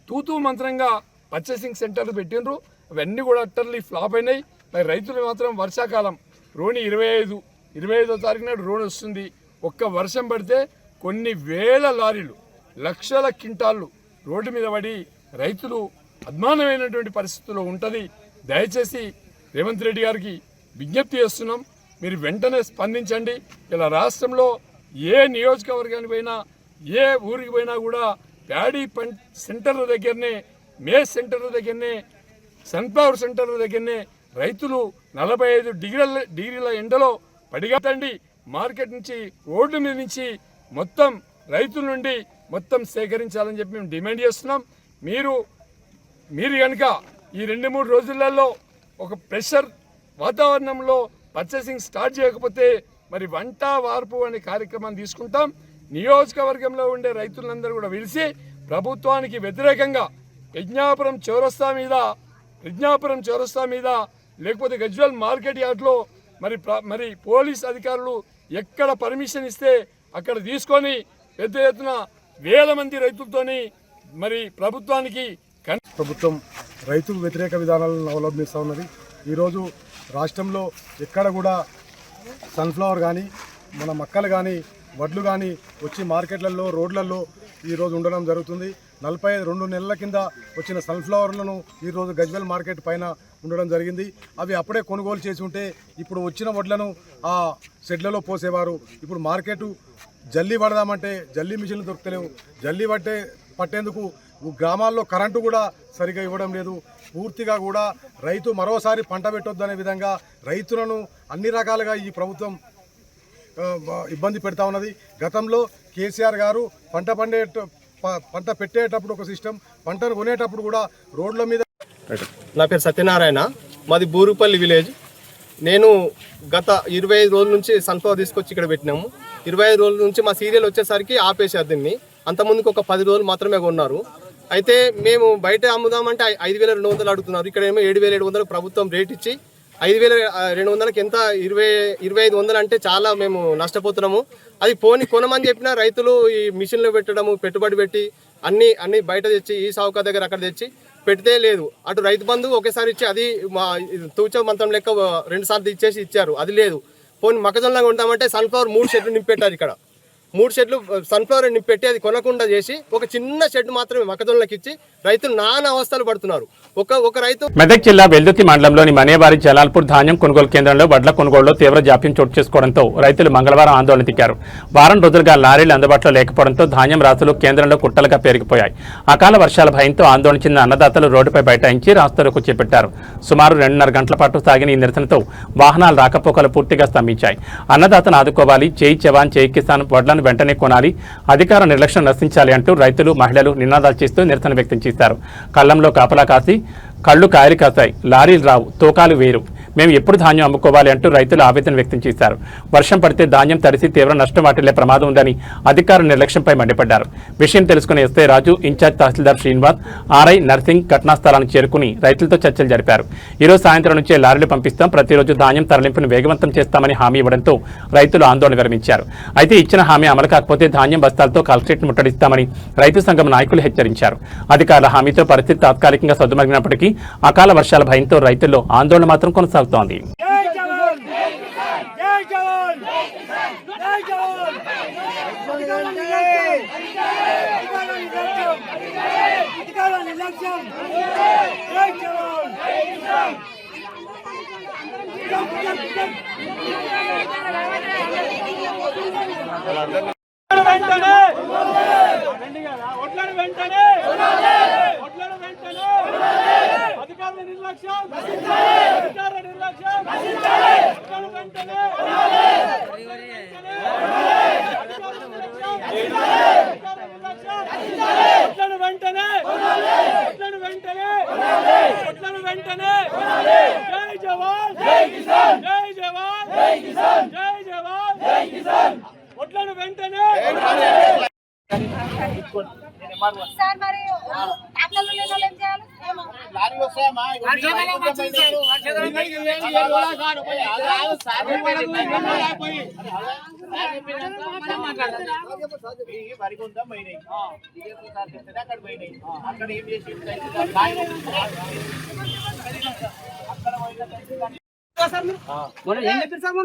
తూతూ మంత్రంగా పర్చేసింగ్ సెంటర్లు పెట్టినరు, అవన్నీ కూడా అట్టర్లీ ఫ్లాప్ అయినాయి. మరి రైతులు మాత్రం వర్షాకాలం రోణి 25వ తారీఖు నాడు రోణి వస్తుంది. ఒక్క వర్షం పడితే కొన్ని వేల లారీలు, లక్షల క్వింటాళ్ళు రోడ్డు మీద పడి రైతులు అద్మానమైనటువంటి పరిస్థితుల్లో ఉంటుంది. దయచేసి రేవంత్ రెడ్డి గారికి విజ్ఞప్తి చేస్తున్నాం, మీరు వెంటనే స్పందించండి. ఇలా రాష్ట్రంలో ఏ నియోజకవర్గానికి పోయినా, ఏ ఊరికి పోయినా కూడా ప్యాడీ సెంటర్ల దగ్గరనే, మేస్ సెంటర్ల దగ్గరనే, సన్ఫ్లవర్ సెంటర్ల దగ్గరనే రైతులు 45 డిగ్రీల ఎండలో పడిగట్టండి. మార్కెట్ నుంచి, రోడ్డు మీద నుంచి మొత్తం రైతుల నుండి మొత్తం సేకరించాలని చెప్పి మేము డిమాండ్ చేస్తున్నాం. మీరు కనుక ఈ 2-3 రోజులలో ఒక ప్రెషర్ వాతావరణంలో పర్చేసింగ్ స్టార్ట్ చేయకపోతే మరి వంట వార్పు అనే కార్యక్రమాన్ని తీసుకుంటాం. నియోజకవర్గంలో ఉండే రైతులందరూ కూడా పిలిచి ప్రభుత్వానికి వ్యతిరేకంగా యజ్ఞాపురం చౌరస్తా మీద లేకపోతే గజ్వేల్ మార్కెట్ యార్డ్లో మరి పోలీస్ అధికారులు ఎక్కడ పర్మిషన్ ఇస్తే అక్కడ తీసుకొని పెద్ద ఎత్తున వేల మంది రైతులతోని మరి ప్రభుత్వం రైతు వ్యతిరేక విధానాలను అవలంబిస్తూ ఉన్నది. ఈరోజు రాష్ట్రంలో ఎక్కడ కూడా సన్ఫ్లవర్ కానీ, మన మక్కలు కానీ, వడ్లు కానీ వచ్చి మార్కెట్లలో, రోడ్లలో ఈరోజు ఉండడం జరుగుతుంది. 42 నెలల కింద వచ్చిన సన్ఫ్లవర్లను ఈరోజు గజ్వేల్ మార్కెట్ పైన ఉండడం జరిగింది. అవి అప్పుడే కొనుగోలు చేసి ఉంటే ఇప్పుడు వచ్చిన వడ్లను ఆ షెడ్లలో పోసేవారు. ఇప్పుడు మార్కెట్ జల్లీ పడదామంటే జల్లీ మిషన్లు దొరుకుతలేవు. జల్లీ పట్టేందుకు గ్రామాల్లో కరెంటు కూడా సరిగా ఇవ్వడం లేదు. పూర్తిగా కూడా రైతు మరోసారి పంట పెట్టొద్దనే విధంగా రైతులను అన్ని రకాలుగా ఈ ప్రభుత్వం ఇబ్బంది పెడతా ఉన్నది. గతంలో కేసీఆర్ గారు పంట పెట్టేటప్పుడు ఒక సిస్టమ్, పంటను కొనేటప్పుడు కూడా రోడ్ల మీద. నా పేరు సత్యనారాయణ, మాది బూరుపల్లి విలేజ్. నేను గత 25 రోజుల నుంచి సన్ఫ్లవర్ తీసుకొచ్చి ఇక్కడ పెట్టినాము. 25 రోజుల నుంచి మా సీరియల్ వచ్చేసరికి ఆపేశారు దీన్ని. అంతకుముందుకు ఒక 10 రోజులు మాత్రమే కొన్నారు. అయితే మేము బయట అమ్ముదామంటే 5,200 అడుగుతున్నారు. ఇక్కడ ఏమో 7,700 ప్రభుత్వం రేట్ ఇచ్చి 5,200కి ఎంత 2500 అంటే చాలా మేము నష్టపోతున్నాము. అది కొనమని చెప్పిన రైతులు ఈ మిషన్లో పెట్టడము, పెట్టుబడి పెట్టి అన్ని బయట తెచ్చి ఈ సావుకారు దగ్గర అక్కడ తెచ్చి పెడితే లేదు. అటు రైతు బంధు ఒకేసారి ఇచ్చి అది మా తూచ మంత్రం లెక్క 2 సార్లు ఇచ్చారు, అది లేదు. మొక్కజొన్నగా ఉంటామంటే సన్ఫ్లవర్ 3 షెడ్లు నింపెట్టారు. ఇక్కడ 3 షెడ్లు సన్ఫ్లవర్ నింపెట్టి అది కొనకుండా చేసి ఒక చిన్న షెడ్ మాత్రమే మొక్కజొన్నలకు ఇచ్చి రైతులు నానా అవస్థలు పడుతున్నారు. ఒక రైతు. మెదక్ జిల్లా వెల్దుర్తి మండలంలోని మనేవారి జలాల్పూర్ ధాన్యం కొనుగోలు కేంద్రంలో వడ్ల కొనుగోలులో తీవ్ర జాప్యం చోటు చేసుకోవడంతో రైతులు మంగళవారం ఆందోళన దిగారు. వారం రోజులుగా లారీలు అందుబాటులో లేకపోవడంతో ధాన్యం రాసులు కేంద్రంలో కుట్టలుగా పెరిగిపోయాయి. అకాల వర్షాల భయంతో ఆందోళన చెందిన అన్నదాతలు రోడ్డుపై బైఠాయించి రాస్తారోకో చేపట్టారు. సుమారు 2.5 గంటల పాటు సాగిన ఈ నిరసనతో వాహనాల రాకపోకలు పూర్తిగా స్తంభించాయి. అన్నదాతను ఆదుకోవాలి, జై జవాన్ జై కిసాన్, వడ్లను వెంటనే కొనాలి, అధికార నిర్లక్ష్యం నశించాలి అంటూ రైతులు మహిళలు నినాదాలు చేస్తూ నిరసన వ్యక్తం చేశారు. కళ్లంలో కాపలా కాసి కళ్ళు కాయలు కాశాయి, లారీలు రావు, తూకాలు వేరు, మేము ఎప్పుడు ధాన్యం అమ్ముకోవాలి అంటూ రైతులు ఆవేదన వ్యక్తం చేశారు. వర్షం పడితే ధాన్యం తడిసి తీవ్ర నష్టం వాటిల్లే ప్రమాదం ఉందని అధికారుల నిర్లక్ష్యంపై మండిపడ్డారు. విషయం తెలుసుకుని ఎస్ఐ రాజు, ఇన్ఛార్జ్ తహసీల్దార్ శ్రీనివాస్, ఆర్ఐ నర్సింగ్ ఘటనా స్థలానికి చేరుకుని రైతులతో చర్చలు జరిపారు. ఈరోజు సాయంత్రం నుంచే లారీలు పంపిస్తాం, ప్రతిరోజు ధాన్యం తరలింపును వేగవంతం చేస్తామని హామీ ఇవ్వడంతో రైతులు ఆందోళన విరమించారు. అయితే ఇచ్చిన హామీ అమలు కాకపోతే ధాన్యం బస్తాలతో కలెక్టరేట్ ముట్టడిస్తామని రైతు సంఘం నాయకులు హెచ్చరించారు. అధికారుల హామీతో పరిస్థితి తాత్కాలికంగా సద్దుమరిగినప్పటికీ అకాల వర్షాల భయంతో రైతుల్లో ఆందోళన మాత్రం కొనసాగుతోంది. సార్ మరి డాక్టర్లు లేని వాళ్ళు ఏం చేయాలి? లారీ వస్తాయమ్మా వరిగుంతం పోయినాయి, అక్కడ పోయినాయి, అక్కడ ఏం చేసి మొన్న ఏం చెప్పారు సార్?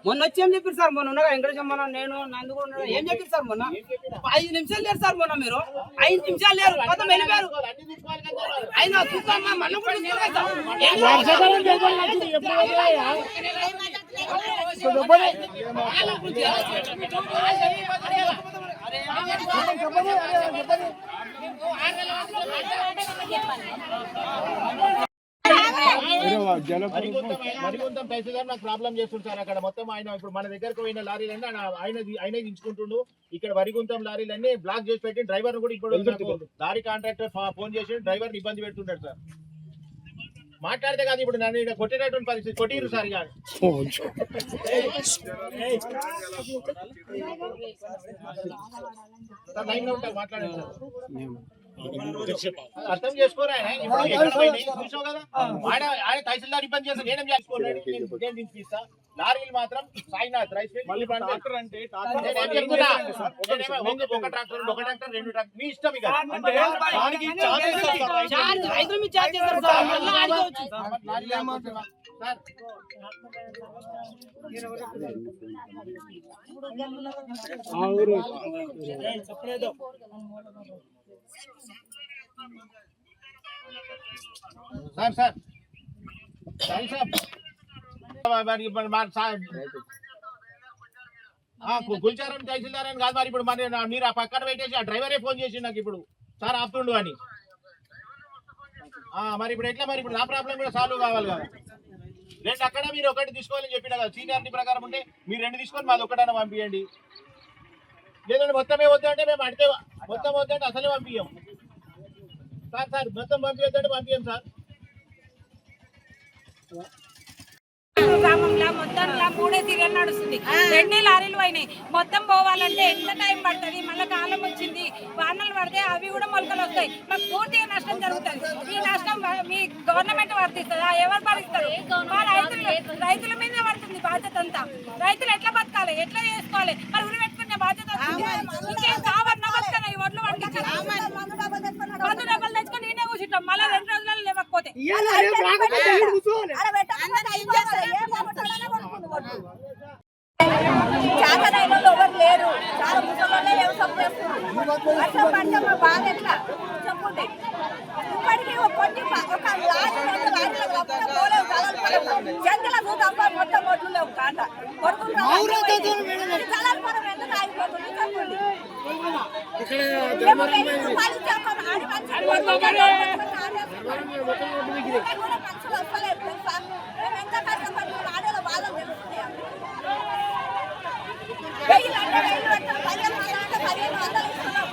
మొన్న వచ్చి ఏం చెప్పారు సార్? మొన్న ఉండగా వెంకటేశ్వర మొన్న నేను నందు కూడా ఉన్నా. ఏం చెప్పారు సార్? మొన్న 5 నిమిషాలు లేరు సార్. మొన్న మీరు 5 నిమిషాలు లేరు, మొత్తం వెళ్ళిపోయారు. అయినా చూస్తామా మళ్ళీ కూడా మరికొంత తహసీల్దార్ నాకు ప్రాబ్లం చేస్తుంటారు అక్కడ మొత్తం. ఆయన ఇప్పుడు మన దగ్గరకు పోయిన లారీలన్నీ ఆయన దించుకుంటుండు. ఇక్కడ వరిగుంతం లారీలన్నీ బ్లాక్ చేసి పెట్టి డ్రైవర్ కూడా ఇప్పుడు లారీ కాంట్రాక్టర్ ఫోన్ చేసి డ్రైవర్ ఇబ్బంది పెడుతున్నాడు సార్. మాట్లాడితే కాదు ఇప్పుడు నన్ను ఇక్కడ కొట్టేటటువంటి పరిస్థితి. కొట్టిరు సార్ ఇక లైన్ లో ఉంటారు, మాట్లాడండి సార్. అర్థం చేసుకోరా చూసావు కదా, ఆయన తహసీల్దార్ ఇబ్బంది చేస్తా, నేనేం చేసుకోలేదు, నేను దింపిస్తా. లారీలు మాత్రం సాయినాథ్ రైస్ మిల్ ఒక ట్రాక్టర్ 2 ట్రాక్టర్ మీ ఇష్టం. ఇక సార్ సార్ గుల్చారం తహసీల్దార్ అని కాదు మరి. ఇప్పుడు మరి మీరు ఆ పక్కన పెట్టేసి ఆ డ్రైవరే ఫోన్ చేసి నాకు ఇప్పుడు సార్ ఆపుతుండు అని. మరి ఇప్పుడు ఎట్లా? మరి ఇప్పుడు నా ప్రాబ్లం కూడా సాల్వ్ కావాలి కదా. రెండు అక్కడ మీరు ఒకటి తీసుకోవాలని చెప్పిన కదా, సీనియారిటీ ప్రకారం ఉంటే మీరు 2 తీసుకొని మాది ఒకటైనా పంపించండి. లేదంటే మొత్తమే వద్దంటే మేము అడితే మొత్తం వద్దంటే అసలే పంపించాం సార్. మొత్తం పంపించద్దంటే పంపించాం సార్. గ్రామంలో మొత్తం 3 సీరియల్ నడుస్తుంది. 2 లారీలు అయినాయి. మొత్తం పోవాలంటే ఎంత టైం పడుతుంది? మళ్ళీ కాలం వచ్చింది, వానలు పడితే అవి కూడా మొలకలు వస్తాయి. మాకు పూర్తిగా నష్టం జరుగుతుంది. ఈ నష్టం మీ గవర్నమెంట్ వర్తిస్తుందా? ఎవరు భరిస్తారు? మా రైతుల మీద పడుతుంది బాధ్యత అంతా. రైతులు ఎట్లా బతకాలి, ఎట్లా చేసుకోవాలి? మరి ఉరి పెట్టుకునే బాధ్యత ఇంకేం కావాలన్నా బతకన్నా ఈ ఒడ్లు పండించాలి. 100 డబ్బులు తెచ్చుకొని నేనే కూర్చుంటాం. మళ్ళీ 2 రోజులలో లేవకపోతే చాకరైనలో ఎవరు లేరు. చాలా ముసలోళ్ళే వ్యవసాయం చేస్తున్నారు. వర్షం పడితే మా బాధ ఎట్లా చెప్పుంటే ఇప్పటికీ కొన్ని ఒక జంతులకు తప్ప మొత్తం ఒడ్లు లేవు. కాంట జలాలపురం ఎందుకు ఆగిపోతుంది చెప్పండి. మనుషులు వస్తలేదు తెలుసా? మేము ఎంత కష్టపడి ఆడలో బాధలు తెలుస్తున్నాయా? 1000 అంటే 1000 పెట్టాం, 1500 అంటే 1500 ఇస్తున్నాం.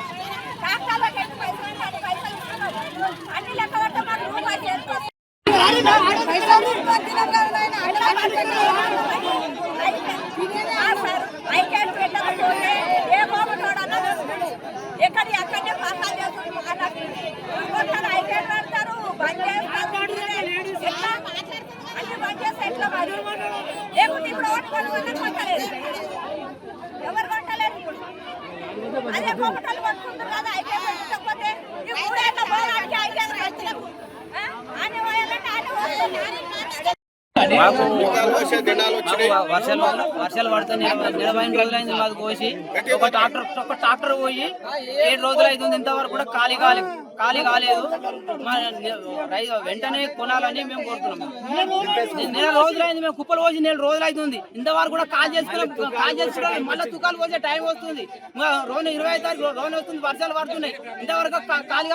ట్రాక్టర్లకు ఎంత పైసలు అంటే అన్ని పైసలు ఇస్తున్నాం. అన్ని లెక్క పెట్ట మాకు రూపాయి చేరుకోవాలి. ఐక్యాన్ని పెట్టకపోతే ఏ బాబుతోడన్నా ఎక్కడి అక్కడనే పాసాలు చేస్తున్నారు. ఐక్యాన్ని పెడతారు, బంద్ చేస్తారు. ఎట్లా అన్ని బంద్ చేస్తే ఎట్లా? మరి లేకుంటే ఇప్పుడు ఓటు కొనుగోలు కొట్టలేదు. ఎవరు కొట్టలేదు? అదే కోమటలు కొట్టుకుంటారు కదా. ఐక్యం పెట్టకపోతే ఈ 3 ఏళ్ళ పోరాడికి ఐక్యాన్ని పెట్టలేదు. అని పోయాలంటే వర్షాలు పడితే 20 రోజులైంది మాది కోసి. ఒక ట్రాక్టర్ పోయి 7 రోజులు అవుతుంది. ఇంతవరకు కూడా ఖాళీ కాలేదు. వెంటనే కొనాలని మేము కోరుతున్నాం. 1 రోజులైంది మేము కుప్పలు పోసి 1 రోజులు అవుతుంది. ఇంతవరకు కూడా కాల్ చేసుకున్నాం. మళ్ళీ తుకాలు పోసే టైం వస్తుంది. రోజు 20వ తారీఖు రోజు వస్తుంది. వర్షాలు పడుతున్నాయి. ఇంతవరకు ఖాళీ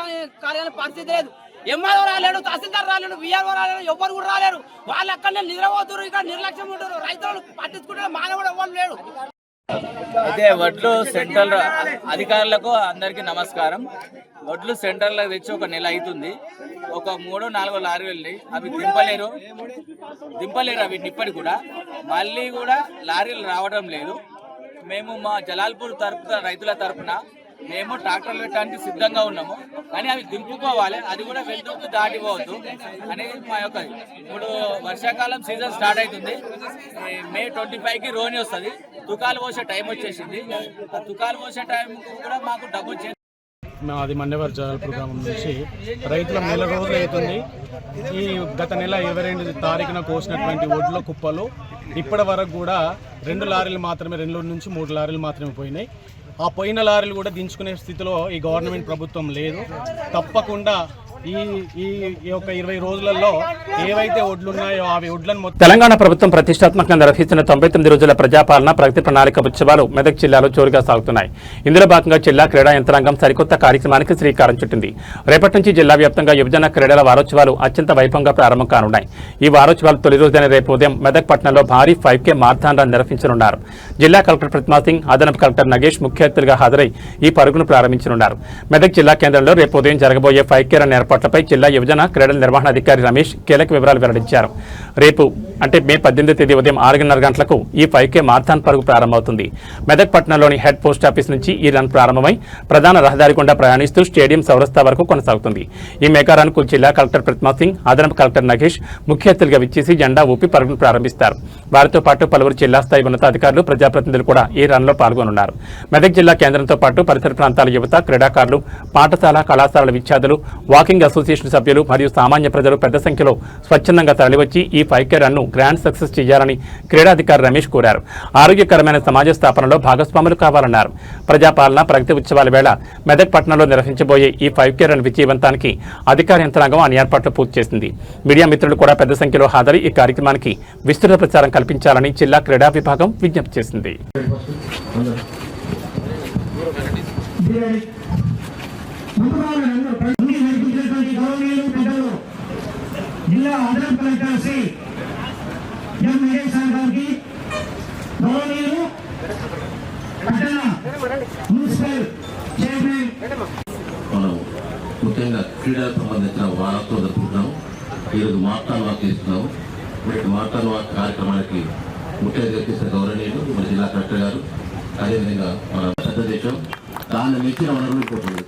పరిస్థితి లేదు. ఎంఆర్ఓ రాలేడు, తహసీల్దార్ రాలేడు, విఆర్ఓ రాలేడు, ఎవరు కూడా రాలేరు. వాళ్ళు అక్కడనే నిద్రపోతున్నారు. ఇక్కడ నిర్లక్ష్యం ఉంటారు. రైతులు పట్టించుకుంటే మానవుడు ఎవరు లేడు. అయితే వడ్లు సెంట్రల్ అధికారులకు అందరికీ నమస్కారం. వడ్లు సెంటర్లో తెచ్చి 1 నెల అవుతుంది. ఒక 3-4 లారీలు వెళ్ళి అవి దింపలేరు అవి ఇప్పటికి కూడా. మళ్ళీ కూడా లారీలు రావడం లేదు. మేము మా జలాల్పూర్ రైతుల తరఫున మేము ట్రాక్టర్లు పెట్టడానికి సిద్ధంగా ఉన్నాము. కానీ అవి దింపుకోవాలి, అది కూడా వెళ్తూ దాటిపోవద్దు అని మా యొక్క. ఇప్పుడు వర్షాకాలం సీజన్ స్టార్ట్ అవుతుంది. May 25కి రోని వస్తుంది. తుకాలు పోసే టైం వచ్చేసింది. ఆ తుకాలు పోసే టైం కూడా మాకు డబ్బు వచ్చేది. మాది మండేవారి జలాల్పూర్ గ్రామం నుంచి రైతుల 1 నెల రోజులు అవుతుంది. ఈ గత నెల 22 తారీఖున కోసినటువంటి ఒడ్ల కుప్పలు ఇప్పటి వరకు కూడా 2 లారీలు మాత్రమే, 2 నుంచి 3 లారీలు మాత్రమే పోయినాయి. ఆ పోయిన లారీలు కూడా దించుకునే స్థితిలో ఈ గవర్నమెంట్ ప్రభుత్వం లేదు. తప్పకుండా ఈ 20 రోజులలో ఏవైతే ఒడ్లున్నాయో అవి ఒడ్లను తెలంగాణ ప్రభుత్వం ప్రతిష్టాత్మకంగా నిర్వహిస్తున్న 99 రోజుల ప్రజాపాలన ప్రగతి ప్రణాళిక ఉత్సవాలు మెదక్ జిల్లాలో జోరుగా సాగుతున్నాయి. ఇందులో భాగంగా జిల్లా క్రీడా యంత్రాంగం సరికొత్త కార్యక్రమానికి శ్రీకారం చుట్టింది. రేపటి నుంచి జిల్లా వ్యాప్తంగా యువజన క్రీడల వారోత్సవాలు అత్యంత వైభవంగా ప్రారంభం కానున్నాయి. ఈ వారోత్సవాలు తొలి రోజైన రేపు ఉదయం మెదక్ పట్టణంలో భారీ 5K మారథాన్ రన్ నిర్వహించనున్నారు. జిల్లా కలెక్టర్ ప్రతిమా సింగ్, అదనపు కలెక్టర్ నగేష్ ముఖ్య అతిథులుగా హాజరై ఈ పరుగును ప్రారంభించనున్నారు. మెదక్ జిల్లా కేంద్రంలో రేపు ఉదయం జరగబోయే 5K రన్ ఏర్పాట్లపై జిల్లా యువజన క్రీడల నిర్వహణాధికారి రమేష్ కీలక వివరాలు వెల్లడించారు. రేపు అంటే మే 18వ తేదీ ఉదయం 6:30 గంటలకు ఈ 5K మారథాన్ పరుగు ప్రారంభమవుతుంది. మెదక్ పట్టణంలోని హెడ్ పోస్ట్ ఆఫీస్ నుంచి ఈ రన్ ప్రారంభమై ప్రధాన రహదారి గుండా ప్రయాణిస్తూ స్టేడియం చౌరస్తా వరకు కొనసాగుతుంది. ఈ మెగా రన్ కు జిల్లా కలెక్టర్ ప్రతిమా సింగ్, అదనపు కలెక్టర్ నగేష్ ముఖ్య అతిథులుగా విచ్చేసి జెండా ఊపి పరుగును ప్రారంభిస్తారు. వారితో పాటు పలువురు జిల్లా స్థాయి ఉన్నతాధికారులు, ప్రజాప్రతినిధులు కూడా ఈ రన్లో పాల్గొనున్నారు. మెదక్ జిల్లా కేంద్రంతో పాటు పరిసర ప్రాంతాల యువత, క్రీడాకారులు, పాఠశాల, కళాశాలల విద్యార్థులు, వాకింగ్ అసోసియేషన్ సభ్యులు మరియు సామాన్య ప్రజలు పెద్ద సంఖ్యలో స్వచ్ఛందంగా తరలివచ్చి ఈ 5K రన్ను గ్రాండ్ సక్సెస్ చేయాలని క్రీడాధికారి రమేష్ కోరారు. ఆరోగ్యకరమైన సమాజ స్థాపనలో భాగస్వాములు కావాలన్నారు. ప్రజాపాలన ప్రగతి ఉత్సవాల వేళ మెదక్ పట్టణంలో నిర్వహించబోయే ఈ 5K రన్ విజయవంతానికి అధికార యంత్రాంగం అన్ని ఏర్పాట్లు పూర్తి చేసింది. మీడియా మిత్రులు కూడా పెద్ద సంఖ్యలో హాజరై ఈ కార్యక్రమానికి విస్తృత ప్రచారం కల్పించాలని జిల్లా క్రీడా విభాగం విజ్ఞప్తి చేసింది. నడిపించినటువంటి గౌరవనీయులు పెద్దలు జిల్లా అదనపు కలెక్టర్ శ్రీ ఎం వెంకటేశ్వర గారికి, గౌరవనీయులు పట్టణ మున్సిపల్ చైర్మన్. మనం ముఖ్యంగా క్రీడలకు సంబంధించిన వారంతో జరుపుకుంటున్నాము. ఈరోజు మార్టాన్ వాక్ చేస్తున్నాము. ఇప్పుడు మార్టాన్ వాక్ కార్యక్రమానికి ముఖ్య అతిథి గౌరవనీయులు మన జిల్లా కలెక్టర్ గారు, అదేవిధంగా మన పెద్ద దేశం దాన్ని మించిన వనరులు ఇంకోటి.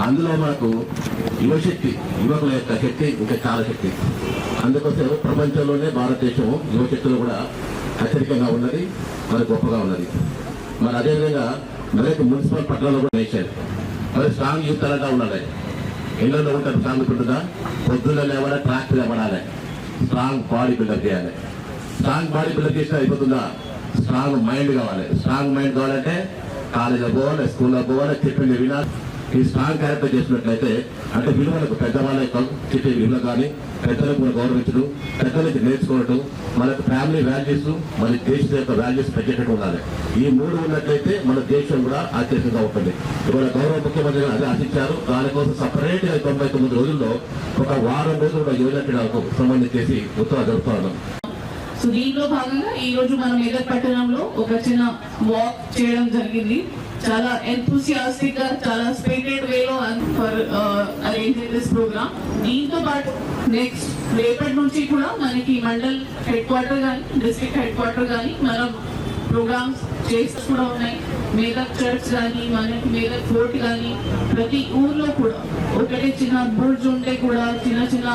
అందులో మనకు యువశక్తి, యువకుల యొక్క శక్తి ఇంకా చాలా శక్తి. అందుకోసం ప్రపంచంలోనే భారతదేశం యువశక్తిలో కూడా అత్యధికంగా ఉన్నది, మరి గొప్పగా ఉన్నది. మరి అదేవిధంగా మనకి మున్సిపల్ పట్టణంలో కూడా వేశారు. మరి స్ట్రాంగ్ యూత్ అలాగా ఉండాలి. ఇళ్లలో ఉంటారు స్ట్రాంగ్ ఉంటుందా, పొద్దున్న లేవాలి, ట్రాక్టర్ ఇవ్వడాలి, స్ట్రాంగ్ బాడీ బిల్డర్ చేయాలి. స్ట్రాంగ్ బాడీ బిల్డర్ చేసినా అయిపోతుందా, స్ట్రాంగ్ మైండ్ కావాలి. స్ట్రాంగ్ మైండ్ కావాలంటే కాలేజీలో పోవాలి, స్కూల్లో పోవాలి, చెప్పింది వినాలి. ఈ స్ట్రాంగ్ క్యారెక్టర్ చేసినట్లయితే అంటే విలువలకు పెద్దవాళ్ళ యొక్క చెప్పే విలువ కానీ, పెద్దలకు మనం గౌరవించడం, పెద్దల నుంచి నేర్చుకోవడం, మనకు ఫ్యామిలీ వాల్యూస్, మన దేశం యొక్క వాల్యూస్ పెంచేటట్టు ఉండాలి. ఈ మూడు ఉన్నట్లయితే మన దేశం కూడా అత్యధికంగా ఉంటుంది. ఇవాళ గౌరవ ముఖ్యమంత్రి గారు అదే ఆశించారు. దానికోసం సపరేట్గా 99 రోజుల్లో ఒక వారం రోజులు కూడా యువజన క్రీడలకు సంబంధించేసి ఉత్తరాలు జరుపుతున్నాం. సో దీంట్లో భాగంగా ఈ రోజు మనం మెదక్ పట్టణంలో ఒక చిన్న వాక్ చేయడం జరిగింది. చాలా ఎంతూసియాస్టిక్ గా, చాలా స్పేటెడ్ వేలో ఫర్ అరేంజింగ్ దిస్ ప్రోగ్రామ్. దీంతో పాటు నెక్స్ట్ రేపటి నుంచి కూడా మనకి మండల్ హెడ్ క్వార్టర్ కానీ, డిస్ట్రిక్ట్ హెడ్ క్వార్టర్ కానీ మనం ప్రోగ్రామ్స్ చేస్తూ కూడా ఉన్నాయి. మేదక్ చర్చ్ కానీ, మనకి మేదక్ ఫోర్ట్ కానీ, ప్రతి ఊర్లో కూడా ఒకటే చిన్న బుర్జ్ ఉంటే కూడా, చిన్న చిన్న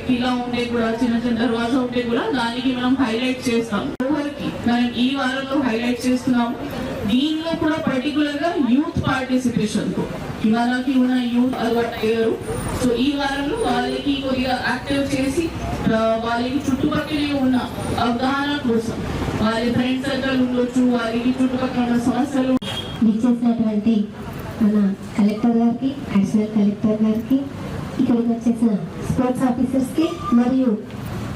కిలా ఉంటే కూడా, చిన్న చిన్న దర్వాజా ఉంటే కూడా దానికి మనం హైలైట్ చేస్తాం. మనం ఈ వారంలో హైలైట్ చేస్తున్నాము. దీనిలో కూడా పర్టికులర్ గా యూత్ పార్టిసిపేషన్ కు మనకి ఉన్న యూత్ అలవాటు అయ్యారు. సో ఈ వారంలో వాళ్ళకి కొద్దిగా యాక్టివ్ చేసి వాళ్ళకి చుట్టుపక్కలే ఉన్న అవగాహన కోసం, వాళ్ళ ఫ్రెండ్ సర్కిల్ ఉండొచ్చు, వారికి చుట్టుపక్కల ఉన్న సమస్యలు ఇచ్చేసినటువంటి మన కలెక్టర్ గారికి, అడిషనల్ కలెక్టర్ గారికి, ఇక్కడికి వచ్చేసిన స్పోర్ట్స్ ఆఫీసర్స్ కి మరియు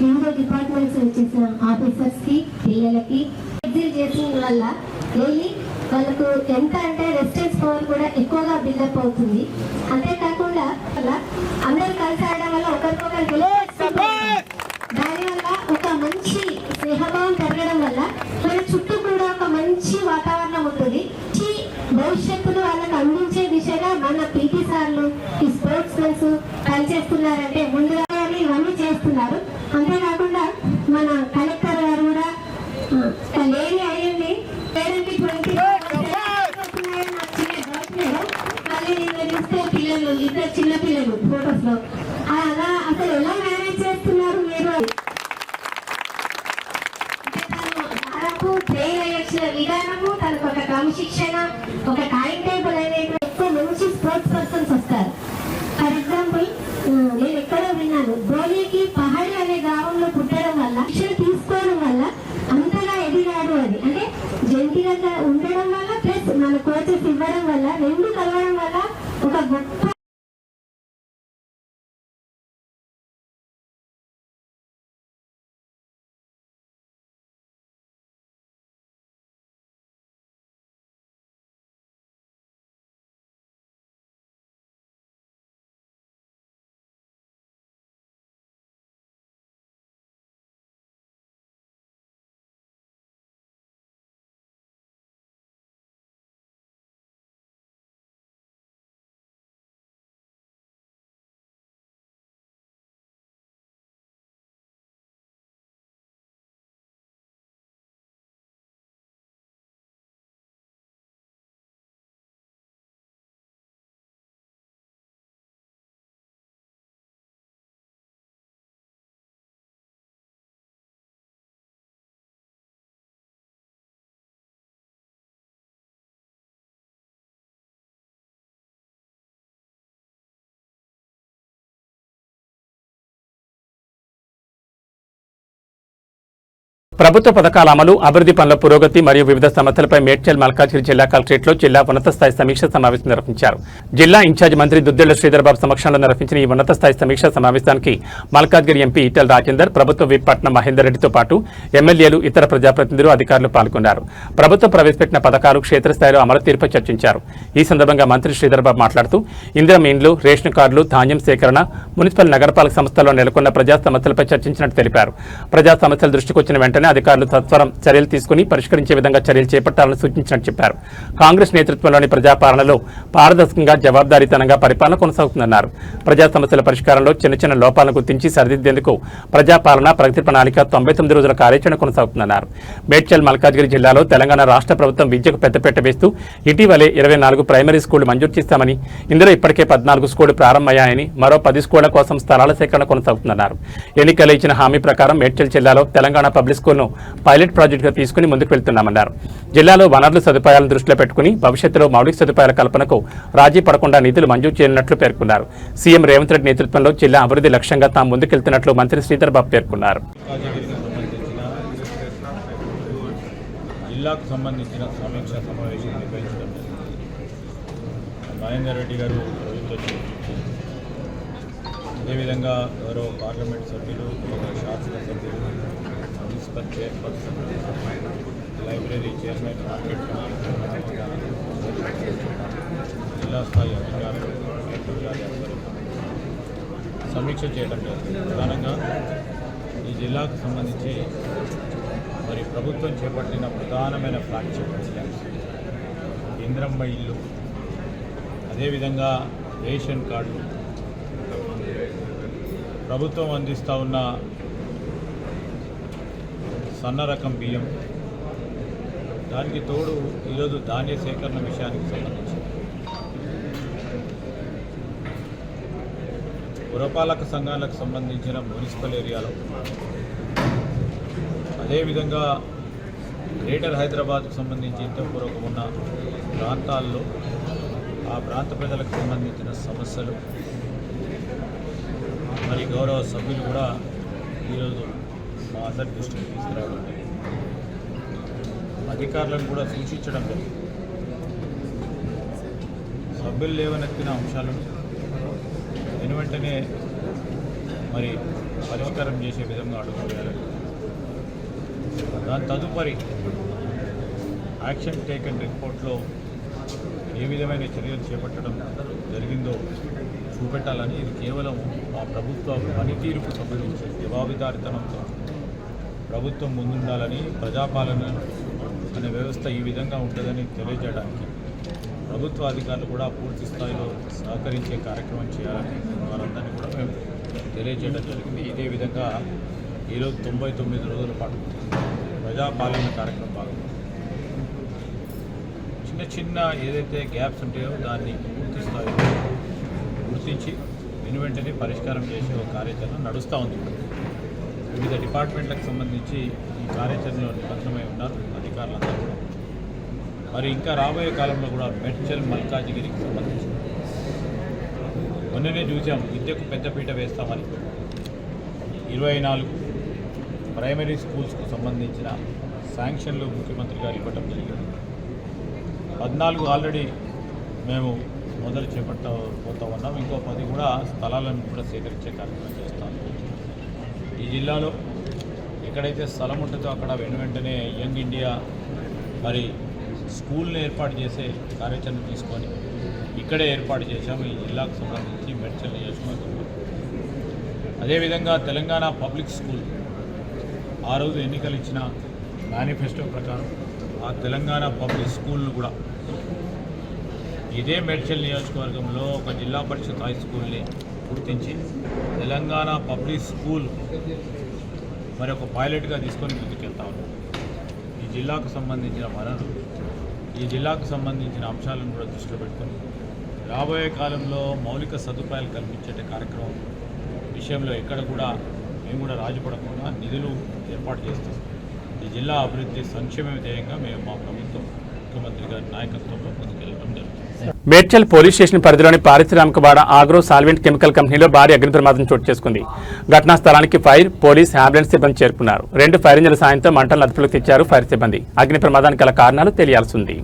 వివిధ డిపార్ట్మెంట్స్ వచ్చేసిన ఆఫీసర్స్ కి, పిల్లలకి ఎగ్జిట్ చేసిన వల్ల వెళ్ళి వాళ్ళకు ఎంత అంటే రెసిస్టెన్స్ పవర్ కూడా ఎక్కువగా బిల్డప్ అవుతుంది. అంతేకాకుండా అందరూ కలిసి ఆడడం వల్ల ఒకరికొకరికి దానివల్ల ఒక మంచి స్నేహభావం పెరగడం వల్ల మన చుట్టూ కూడా ఒక మంచి వాతావరణం ఉంటుంది. భవిష్యత్తును వాళ్ళకి అందించే దిశగా మన పీటీ సార్లు, ఈ స్పోర్ట్స్ మెన్స్ పనిచేస్తున్నారంటే ముందుగా ఇవన్నీ చేస్తున్నారు. అంతేకాకుండా మన కలెక్టర్ గారు కూడా లేని అయ్యింది పేరెంట్ 20 మళ్ళీ నేను చూస్తే పిల్లలు, ఇద్దరు చిన్న పిల్లలు ఫోటోస్ లో అలా అసలు ఎలా మేనేజ్ చేస్తున్నారు మీరు? దాదాపు ట్రైన్ అయ్యొచ్చిన విధానము, తనకు ఒక క్రమశిక్షణ, ఒక టైం టేబుల్ అనేది ఎక్కువ మంచి స్పోర్ట్స్ పర్సన్స్ వస్తారు. ఫర్ ఎగ్జాంపుల్ నేను ఎక్కడో విన్నాను, ధోనికి పహాడి అనే గ్రామంలో పుట్టడం వల్ల, శిక్షణ తీసుకోవడం వల్ల అంతగా ఎదిగాడు అని. అంటే జంటిగా ఉండడం వల్ల ప్లస్ మన కోచెస్ ఇవ్వడం వల్ల, రెండు కలవడం వల్ల ఒక గొప్ప ప్రభుత్వ పథకాల అమలు, అభివృద్ధి పనుల పురోగతి మరియు వివిధ సమస్యలపై మేడ్చల్ మల్కాజ్గిరి జిల్లా కలెక్టరేట్లో జిల్లా ఉన్నత స్థాయి సమీక్ష సమావేశం నిర్వహించారు. జిల్లా ఇన్ఛార్జ్ మంత్రి దుద్దెళ్ల శ్రీధర్బాబు సమక్షంలో నిర్వహించిన ఈ ఉన్నత స్థాయి సమీక్ష సమావేశానికి మల్కాజ్గిరి ఎంపీ ఈటెల రాజేందర్, ప్రభుత్వ విప్ పట్నం మహేందర్ రెడ్డితో పాటు ఎమ్మెల్యేలు, ఇతర ప్రజాప్రతినిధులు, అధికారులు పాల్గొన్నారు. ప్రభుత్వం ప్రవేశపెట్టిన పథకాలు క్షేత్రస్థాయిలో అమలు తీరుపై చర్చించారు. ఈ సందర్భంగా మంత్రి శ్రీధర్బాబు మాట్లాడుతూ ఇందిరమ్మ ఇండ్లు, రేషన్ కార్డులు, ధాన్యం సేకరణ, మున్సిపల్ నగరపాలక సంస్థల్లో నెలకొన్న ప్రజా సమస్యలపై చర్చించినట్టు తెలిపారు. ప్రజా సమస్యల దృష్టికి వచ్చిన వెంటనే అధికారులు సత్వరం చర్యలు తీసుకుని పరిష్కరించే విధంగా చర్యలు చేపట్టాలని సూచించినట్టు చెప్పారు. కాంగ్రెస్ నేతృత్వంలోని ప్రజాపాలనలో పారదర్శకంగా, జవాబుదారీతనంగా పరిపాలన కొనసాగుతుందన్నారు. ప్రజా సమస్యల పరిష్కారంలో చిన్న చిన్న లోపాలను గుర్తించి సరిదిద్దేందుకు ప్రజాపాలన ప్రగతి ప్రణాళిక 99 రోజుల కార్యాచరణ కొనసాగుతుందన్నారు. మేడ్చల్ మల్కాజ్గిరి జిల్లాలో తెలంగాణ రాష్ట్ర ప్రభుత్వం విద్యకు పెద్దపీట వేస్తూ ఇటీవలే 24 ప్రైమరీ స్కూళ్లు మంజూరు చేస్తామని, ఇందులో ఇప్పటికే 14 స్కూళ్లు ప్రారంభమయ్యాయని, మరో 10 స్కూళ్ల కోసం స్థలాల సేకరణ కొనసాగుతుందన్నారు. ఎన్నికలు ఇచ్చిన హామీ ప్రకారం మేడ్చల్ జిల్లాలో తెలంగాణ పబ్లిక్ స్కూల్ను పైలట్ ప్రాజెక్టుగా తీసుకుని ముందుకు వెళ్తున్నామన్నారు. జిల్లాలో వనరుల సదుపాయాలను దృష్టిలో పెట్టుకుని భవిష్యత్తులో మౌలిక సదుపాయాల కల్పనకు రాజీ పడకుండా నిధులు మంజూరు చేయనున్నట్లు పేర్కొన్నారు. సీఎం రేవంత్ రెడ్డి నేతృత్వంలో జిల్లా అభివృద్ధి లక్ష్యంగా తాము ముందుకెళ్తున్నట్లు మంత్రి శ్రీధర్బాబు పేర్కొన్నారు. జిల్లాకు సంబంధించిన సమీక్ష సమావేశం నిర్వహించడం మహేందర్ రెడ్డి గారు అదేవిధంగా గౌరవ పార్లమెంట్ సభ్యులు, శాసనసభ్యులు, municipal chairperson, library chairman, market జిల్లా స్థాయి అధికారులు సమీక్ష చేయడం జరిగింది. ప్రధానంగా ఈ జిల్లాకు సంబంధించి మరి ప్రభుత్వం చేపట్టిన ప్రధానమైన ఫ్లాగ్షిప్ ప్రోగ్రామ్స్ ఇందిరమ్మ ఇల్లు, అదేవిధంగా రేషన్ కార్డు, ప్రభుత్వం అందిస్తూ ఉన్న సన్న రకం బియ్యం, దానికి తోడు ఈరోజు ధాన్య సేకరణ విషయానికి సంబంధించి పురపాలక సంఘాలకు సంబంధించిన మున్సిపల్ ఏరియాలో, అదేవిధంగా గ్రేటర్ హైదరాబాద్కు సంబంధించి ఇంతపూర్వకం ఉన్న ప్రాంతాల్లో ఆ ప్రాంత ప్రజలకు సంబంధించిన సమస్యలు మరి గౌరవ సభ్యులు కూడా ఈరోజు మా అందరి దృష్టికి తీసుకురావడం జరిగింది. అధికారులను కూడా సూచించడం జరిగింది. సభ్యులు లేవనెత్తిన అంశాలను వెనువెంటనే మరి పరిష్కారం చేసే విధంగా అడుగులు వేయాలని, దాని తదుపరి యాక్షన్ టేకన్ రిపోర్ట్లో ఏ విధమైన చర్యలు చేపట్టడం జరిగిందో చూపెట్టాలని, ఇది కేవలం ఆ ప్రభుత్వ పనితీరుకు సంబంధించి జవాబుదారితనంతో ప్రభుత్వం ముందుండాలని, ప్రజాపాలన అనే వ్యవస్థ ఈ విధంగా ఉంటుందని తెలియజేయడానికి ప్రభుత్వ అధికారులు కూడా పూర్తి స్థాయిలో సహకరించే కార్యక్రమం చేయాలని వారందరినీ కూడా మేము తెలియజేయడం జరిగింది. ఇదే విధంగా ఈరోజు 99 రోజుల పాటు ప్రజాపాలన కార్యక్రమం భాగంగా చిన్న చిన్న ఏదైతే గ్యాప్స్ ఉంటాయో దాన్ని పూర్తి స్థాయిలో గుర్తించి వెనువెంటనే పరిష్కారం చేసే ఒక కార్యాచరణ నడుస్తూ ఉంది. వివిధ డిపార్ట్మెంట్లకు సంబంధించి ఈ కార్యాచరణలో నిమగ్నమై ఉన్నారు అధికారులందరూ కూడా. మరి ఇంకా రాబోయే కాలంలో కూడా మేడ్చల్ మల్కాజ్గిరికి సంబంధించి మొన్ననే చూసాం, విద్యకు పెద్దపీట వేస్తామని 24 ప్రైమరీ స్కూల్స్కు సంబంధించిన శాంక్షన్లు ముఖ్యమంత్రి గారు ఇవ్వటం జరిగింది. 14 ఆల్రెడీ మేము మొదలు చేపట్టబోతూ ఉన్నాం. ఇంకో 10 కూడా స్థలాలను కూడా సేకరించే కార్యక్రమం చేస్తాం. ఈ జిల్లాలో ఎక్కడైతే స్థలం ఉంటుందో అక్కడ వెంటనే యంగ్ ఇండియా మరి స్కూల్ని ఏర్పాటు చేసే కార్యాచరణ తీసుకొని ఇక్కడే ఏర్పాటు చేశాము ఈ జిల్లాకు సంబంధించి మేడ్చల్ నియోజకవర్గంలో. అదేవిధంగా తెలంగాణ పబ్లిక్ స్కూల్ ఆ రోజు ఎన్నికలు ఇచ్చిన మేనిఫెస్టో ప్రకారం ఆ తెలంగాణ పబ్లిక్ స్కూల్ను కూడా ఇదే మేడ్చల్ నియోజకవర్గంలో ఒక జిల్లా పరిషత్ హై స్కూల్ని గుర్తించి తెలంగాణ పబ్లిక్ స్కూల్ మరి ఒక పైలట్గా తీసుకొని ముందుకెళ్తా ఉన్నాం. ఈ జిల్లాకు సంబంధించిన వనరులు, ఈ జిల్లాకు సంబంధించిన అంశాలను కూడా దృష్టిలో పెట్టుకొని రాబోయే కాలంలో మౌలిక సదుపాయాలు కల్పించే కార్యక్రమం విషయంలో ఎక్కడ కూడా మేము కూడా రాజీపడకుండా నిధులు ఏర్పాటు చేస్తాం. ఈ జిల్లా అభివృద్ధి సంక్షేమ ధ్యేయంగా మేము మా ప్రభుత్వం ముఖ్యమంత్రి గారి నాయకత్వంలో ముందుకెళ్ళడం జరుగుతుంది. మేడ్చల్ పోలీస్ స్టేషన్ పరిధిలోని పారిశ్రామికవాడ ఆగ్రో సాల్వెంట్ కెమికల్ కంపెనీలో భారీ అగ్ని ప్రమాదం చోటు చేసుకుంది. ఘటనా స్థలానికి ఫైర్, పోలీస్, అంబులెన్స్ సిబ్బంది చేరుకున్నారు. 2 ఫైర్ ఇంజన్ల సాయంతో మంటలను అదుపులోకి తెచ్చారు ఫైర్ సిబ్బంది. అగ్ని ప్రమాదానికి గల కారణాలు తెలియాల్సి ఉంది.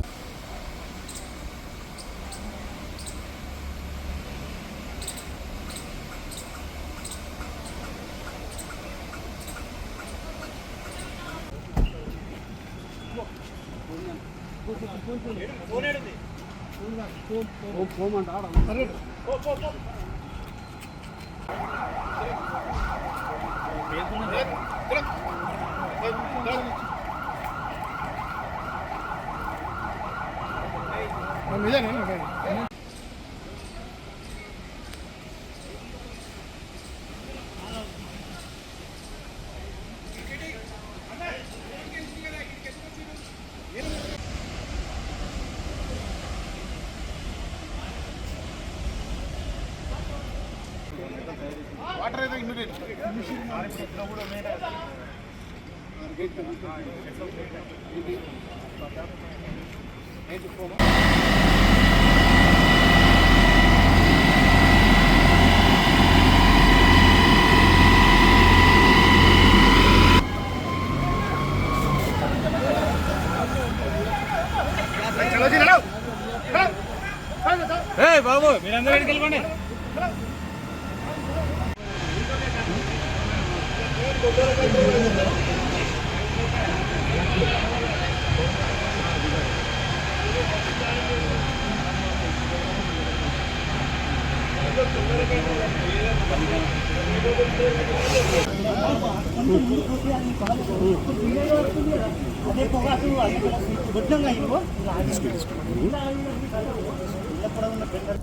బాబు మీరందరూ వెళ్ళిపోండి.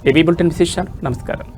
ఏబీ బులెటిన్ విశేషాలు. నమస్కారం.